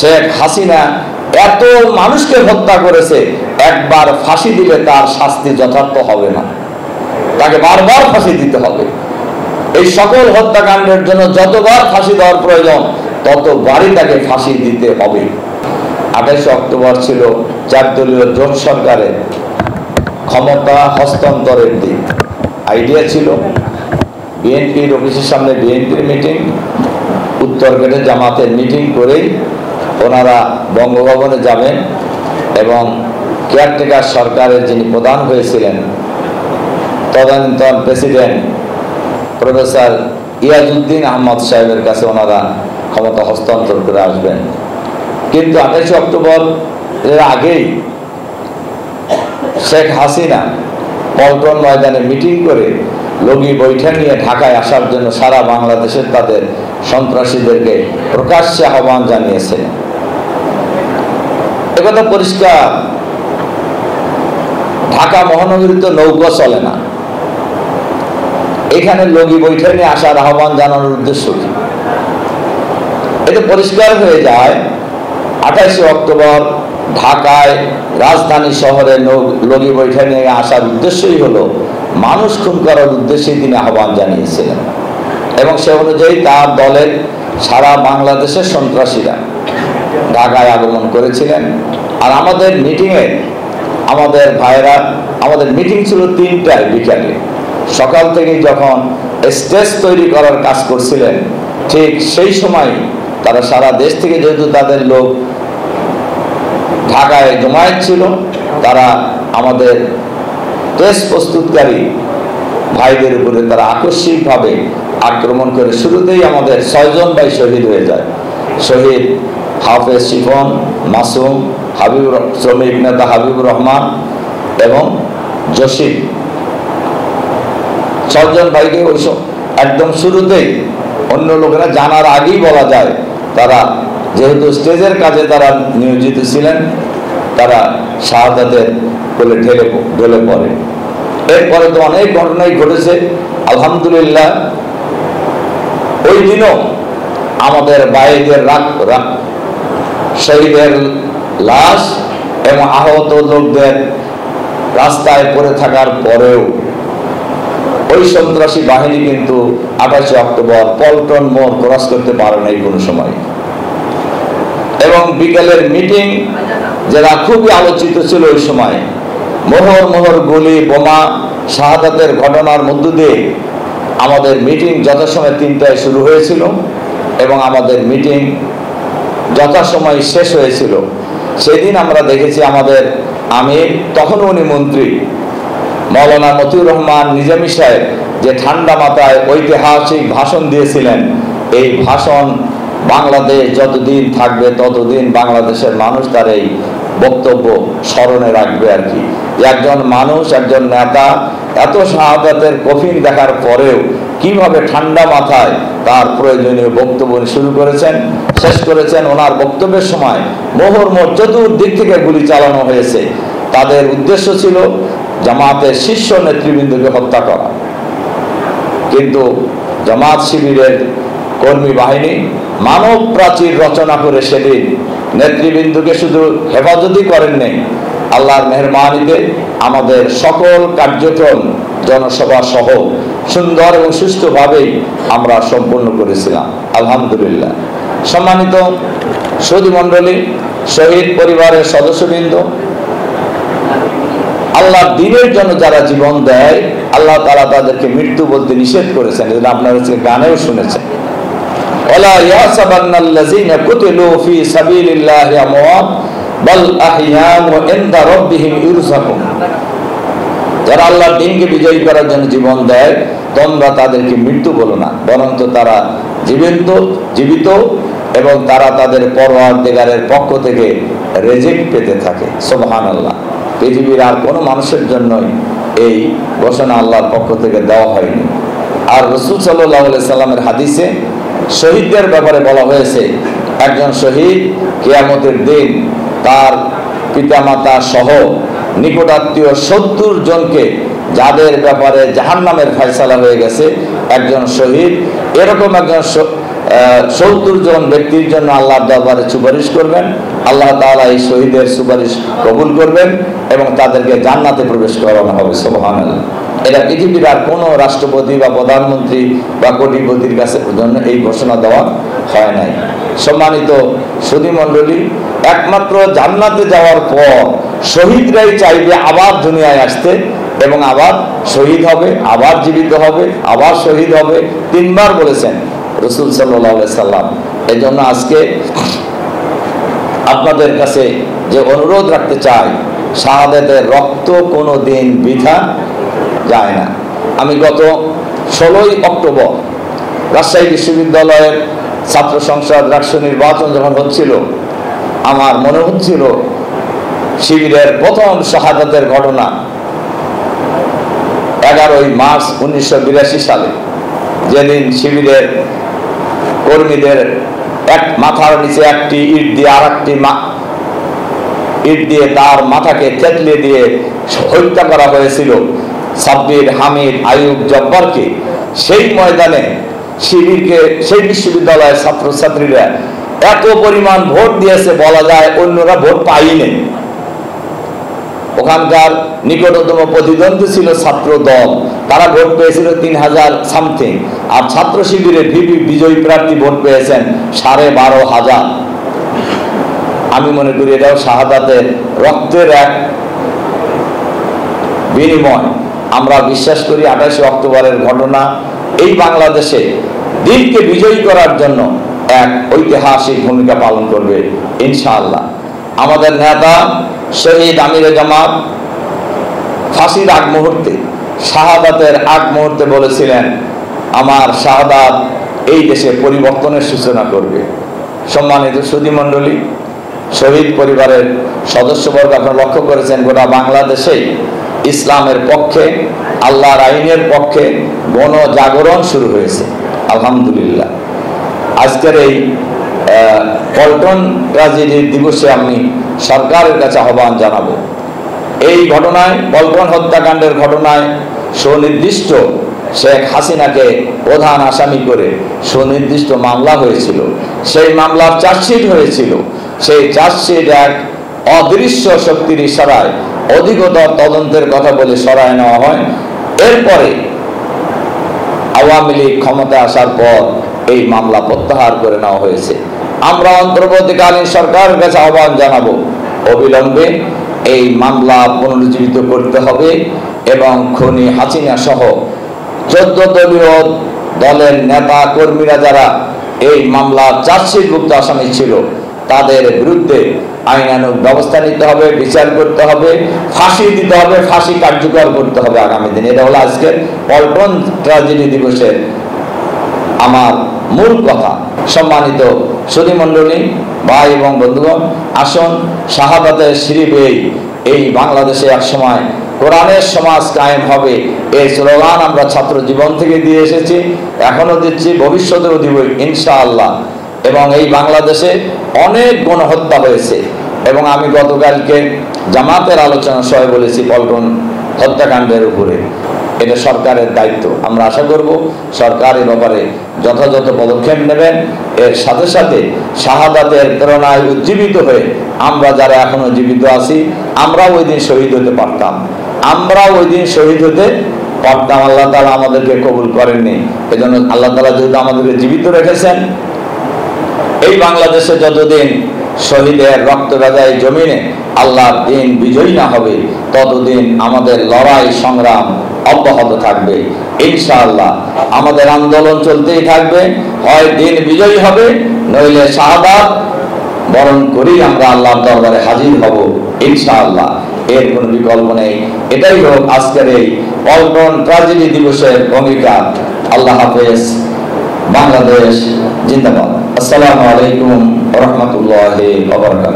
শেখ হাসিনা এত মানুষকে হত্যা করেছে, একবার ফাঁসি দিলে তার শাস্তি যথার্থ হবে না, তাকে বারবার ফাঁসি দিতে হবে। এই সকল হত্যাকাণ্ডের জন্য যতবার ফাঁসি দেওয়ার প্রয়োজন ততবারই তাকে ফাঁসি দিতে হবে। 28 অক্টোবর ছিল 4 দলীয় জোট সরকারের ক্ষমতা হস্তান্তরের দিন। আইডিয়া ছিল বিএনপির অফিসের সামনে বিএনপির মিটিং, উত্তর গেটে জামাতের মিটিং করেই ওনারা বঙ্গভবনে যাবেন এবং কেয়ারটেকার সরকারের যিনি প্রধান হয়েছিলেন তদানীন্তন প্রেসিডেন্ট প্রফেসর ইয়াজউদ্দিন আহমদ সাহেবের কাছে ওনারা ক্ষমতা হস্তান্তর করে আসবেন। কিন্তু 28 অক্টোবর এর আগেই শেখ হাসিনা পল্টন ময়দানে মিটিং করে লগি বৈঠা নিয়ে ঢাকায় আসার জন্য সারা বাংলাদেশের তাদের সন্ত্রাসীদেরকে প্রকাশ্যে আহ্বান জানিয়েছে। একথা পরিষ্কার, ঢাকা মহানগরীতে নৌকা চলে না, এখানে লগি বৈঠা নিয়ে আসার আহ্বান জানানোর উদ্দেশ্য কি? এটা পরিষ্কার হয়ে যায়। 28 অক্টোবর ঢাকায় রাজধানী শহরে লগি বৈঠা নিয়ে আসার উদ্দেশ্যই হলো মানুষ খুন করার উদ্দেশ্যেই তিনি আহ্বান জানিয়েছিলেন এবং সে অনুযায়ী তার দলের সারা বাংলাদেশের সন্ত্রাসীরা ঢাকায় আগমন করেছিলেন। আর আমাদের মিটিংয়ে আমাদের ভাইরা, আমাদের মিটিং ছিল 3টায় বিকালে, সকাল থেকে যখন স্টেজ তৈরি করার কাজ করছিলেন ঠিক সেই সময় তারা সারা দেশ থেকে, যেহেতু তাদের লোক ঢাকায় জমায়েত ছিল, তারা আমাদের টেস্ট প্রস্তুতকারী ভাইদের উপরে তারা আকস্মিকভাবে আক্রমণ করে শুরুতেই আমাদের 6 জন ভাই শহীদ হয়ে যায়। শহীদ হাফেজ শিফন, মাসুম, শ্রমিক নেতা হাবিবুর রহমান এবং জসিম, 6 জন ভাইকে ওই একদম শুরুতেই, অন্য লোকেরা জানার আগেই বলা যায়, তারা যেহেতু স্টেজের কাজে তারা নিয়োজিত ছিলেন, তারা শাহাদাতের কোলে ঢলে পড়ে। এরপরে তো অনেক ঘটনাই ঘটেছে আলহামদুলিল্লাহ। ওই দিনও আমাদের ভাইদের শহীদের লাশ এবং আহত লোকদের রাস্তায় পড়ে থাকার পরেও ওই সন্ত্রাসী বাহিনী কিন্তু 28 অক্টোবর পল্টন মোড় ক্রস করতে পারে নাই কোনো সময়। এবং বিকেলের মিটিং যারা খুবই আলোচিত ছিল ওই সময়, মোহর মোহর গুলি বোমা শাহাদাতের ঘটনার মধ্য দিয়ে আমাদের মিটিং যথাসময় 3টায় শুরু হয়েছিল এবং আমাদের মিটিং যথাসময় শেষ হয়েছিল। সেদিন আমরা দেখেছি আমাদের আমির, তখন উনি মন্ত্রী মৌলানা মতিউর রহমান নিজামী সাহেব যে ঠান্ডা মাথায় ঐতিহাসিক ভাষণ দিয়েছিলেন, এই ভাষণ বাংলাদেশ যতদিন থাকবে ততদিন বাংলাদেশের মানুষ তার এই বক্তব্য স্মরণে রাখবে আর কি। একজন মানুষ, একজন নেতা এত শাহাদাতের কফিন দেখার পরেও কিভাবে ঠান্ডা মাথায় তার প্রয়োজনীয় বক্তব্য শুরু করেছেন, শেষ করেছেন। ওনার বক্তব্যের সময় মোহর মোট চতুর্দিক থেকে গুলি চালানো হয়েছে। তাদের উদ্দেশ্য ছিল জামাতের শীর্ষ নেতৃবৃন্দকে হত্যা করা, কিন্তু জামাত শিবিরের কর্মী বাহিনী মানব প্রাচীর রচনা করে সেদিন নেতৃবৃন্দকে শুধু হেফাজতই করেননি, আল্লাহর মেহরবানিতে আমাদের সকল কার্যক্রম জনসভা সহ সুন্দর এবং সুষ্ঠুভাবেই আমরা সম্পন্ন করেছিলাম আলহামদুলিল্লাহ। সম্মানিত সুধী মণ্ডলী, শহীদ পরিবারের সদস্যবৃন্দ, আল্লাহর দ্বীনের জন্য যারা জীবন দেয় আল্লাহ তাআলা তাদেরকে মৃত্যু বলতে নিষেধ করেছেন। এটা আপনারা গানেও শুনেছেন, ওয়ালা ইয়াহসাবান্নাল্লাযীনা কুতিলু ফী সাবিলিল্লাহি আমওয়াত বাল আহইয়াউ ইনদা রাব্বিহিম ইরযাকুন। যারা আল্লাহর দ্বীনকে বিজয়ী করার জন্য জীবন দেয় তোমরা তাদেরকে মৃত্যু বলো না, বরং তারা জীবিত এবং তারা তাদের পরওয়ারদিগারের পক্ষ থেকে রিজিক পেতে থাকে। সুবহানাল্লাহ। পৃথিবীর আর কোনো মানুষের জন্যই এই ঘোষণা আল্লাহর পক্ষ থেকে দেওয়া হয়নি। আর রাসূল সাল্লাল্লাহু আলাইহি সাল্লামের হাদিসে শহীদদের ব্যাপারে বলা হয়েছে, একজন শহীদ কিয়ামতের দিন তার পিতামাতা সহ নিকটাত্মীয় 70 জনকে, যাদের ব্যাপারে জাহান্নামের ফয়সালা হয়ে গেছে, একজন শহীদ এরকম একজন 70 জন ব্যক্তির জন্য আল্লাহর দরবারে সুপারিশ করবেন। আল্লাহ তাআলা এই শহীদের সুপারিশ কবুল করবেন এবং তাদেরকে জান্নাতে প্রবেশ করানো হবে। সুবহানাল্লাহ। এটা পৃথিবীর আর কোনো রাষ্ট্রপতি বা প্রধানমন্ত্রী বা কোটিপতির কাছে জন্য এই ঘোষণা দেওয়া হয় নাই। সম্মানিত সুধী মণ্ডলী, একমাত্র জান্নাতে যাওয়ার পর শহীদরাই চাইবে আবার দুনিয়ায় আসতে এবং আবার শহীদ হবে, আবার জীবিত হবে, আবার শহীদ হবে। 3 বার বলেছেন রাসূল সাল্লাল্লাহু আলাইহি সাল্লাম। এই জন্য আজকে আপনাদের কাছে যে অনুরোধ রাখতে চাই, শাহাদাতের রক্ত কোনো দিন বৃথা যায় না। আমি গত 16ই অক্টোবর রাজশাহী বিশ্ববিদ্যালয়ের ছাত্র সংসদ রাষ্ট্র নির্বাচন যখন হচ্ছিল, আমার মনে হচ্ছিল শিবিরের প্রথম শাহাদাতের ঘটনা 11ই মার্চ 1982 সালে, যেদিন শিবিরের কর্মীদের এক মাথার নিচে একটি ইট দিয়ে আরেকটি ইট দিয়ে তার মাথাকে থেতলে দিয়ে হত্যা করা হয়েছিল সাব্বির, হামিদ, আইয়ুব, জব্বারকে। সেই ময়দানে শিবিরকে, সেই বিশ্ববিদ্যালয়ের ছাত্রছাত্রীরা এত পরিমাণ ভোট দিয়েছে, বলা যায় অন্যরা ভোট পায়নি। ওখানকার নিকটতম প্রতিদ্বন্দ্বী ছিল ছাত্র দল, তারা ভোট পেয়েছিল 3000 সামথিং, আর ছাত্র শিবিরের বিজয়ী প্রার্থী ভোট পেয়েছেন 12,500। আমি মনে করি এটাও শাহাদাতের রক্তের এক বিনিময়। আমরা বিশ্বাস করি 28 অক্টোবরের ঘটনা এই বাংলাদেশে দিনকে বিজয়ী করার জন্য এক ঐতিহাসিক ভূমিকা পালন করবে ইনশাআল্লাহ। আমাদের নেতা শহীদ আমিরে জামাত ফাঁসির আগ মুহূর্তে, শাহাদাতের আগ মুহূর্তে বলেছিলেন, আমার শাহাদাত এই দেশে পরিবর্তনের সূচনা করবে। সম্মানিত সুধী মণ্ডলী, শহীদ পরিবারের সদস্যবর্গ আপনারা লক্ষ্য করেছেন, গোটা বাংলাদেশেই ইসলামের পক্ষে, আল্লাহর আইনের পক্ষে গণজাগরণ শুরু হয়েছে আলহামদুলিল্লাহ। আজকের এই পল্টন ট্র্যাজেডি দিবসে আমি সরকারের কাছে আহ্বান জানাবো, এই ঘটনায়, পল্টন হত্যাকাণ্ডের ঘটনায় সুনির্দিষ্ট শেখ হাসিনাকে প্রধান আসামি করে সুনির্দিষ্ট মামলা হয়েছিল। সেই মামলার চার্জশিট হয়েছিল। সেই চার্জশিট এক অদৃশ্য শক্তির ইশারায় অধিকতর তদন্তের কথা বলে সরায় নেওয়া হয়। এরপরে আওয়ামী লীগ ক্ষমতা আসার পর এই মামলা প্রত্যাহার করে নেওয়া হয়েছে। আমরা অন্তর্বর্তীকালীন সরকারের কাছে আহ্বান জানাবো, অবিলম্বে এই মামলা পুনরুজ্জীবিত করতে হবে এবং খুনি হাসিনা সহ 14 দলীয় দলের নেতা কর্মীরা যারা এই মামলার চার্জশিটভুক্ত আসামি ছিল, তাদের বিরুদ্ধে আইনানুগ ব্যবস্থা নিতে হবে, বিচার করতে হবে, ফাঁসি দিতে হবে, ফাঁসি কার্যকর করতে হবে আগামী দিনে। এটা হলো আজকের পল্টন ট্র্যাজেডি দিবসের আমার মূল কথা। সম্মানিত সুধী মণ্ডলী, ভাই এবং বন্ধুগণ, আসুন শাহাদাতের সিঁড়ি বেয়ে এই বাংলাদেশে এক সময় কোরআনের সমাজ কায়েম হবে, এই স্লোগান আমরা ছাত্র জীবন থেকে দিয়ে এসেছি, এখনো দিচ্ছি, ভবিষ্যতেও দিব ইনশাআল্লাহ। এবং এই বাংলাদেশে অনেক গণহত্যা হয়েছে এবং আমি গতকালকে জামাতের আলোচনা সহ বলেছি পল্টন হত্যাকাণ্ডের উপরে। এটা সরকারের দায়িত্ব। আমরা আশা করব সরকার এ ব্যাপারে যথাযথ পদক্ষেপ নেবেন। এর সাথে সাথে শাহাদাতের প্রেরণায় উজ্জীবিত হয়ে আমরা যারা এখনো জীবিত আছি, আমরাও ওই দিন শহীদ হতে পারতাম, আমরাও ওই দিন শহীদ হতে পারতাম। আল্লাহ তাআলা আমাদেরকে কবুল করেননি, এজন্য আল্লাহ তাআলা যেহেতু আমাদেরকে জীবিত রেখেছেন, এই বাংলাদেশে যতদিন শহীদের রক্ত ভেজায় জমিনে আল্লাহর দিন বিজয়ী না হবে, ততদিন আমাদের লড়াই সংগ্রাম অব্যাহত থাকবে ইনশাআল্লাহ। আমাদের আন্দোলন চলতেই থাকবে, হয় দিন বিজয়ী হবে, নইলে শাহাদাত বরণ করেই আমরা আল্লাহর দরবারে হাজির হব ইনশাআল্লাহ। এর কোনো বিকল্প নেই। এটাই হোক আজকের এই পল্টন ট্র্যাজেডি দিবসের ভূমিকা। আল্লাহ হাফেজ। বাংলাদেশ জিন্দাবাদ। আসসালামু আলাইকুম ওয়া রাহমাতুল্লাহি ওয়া বারাকাতুহু।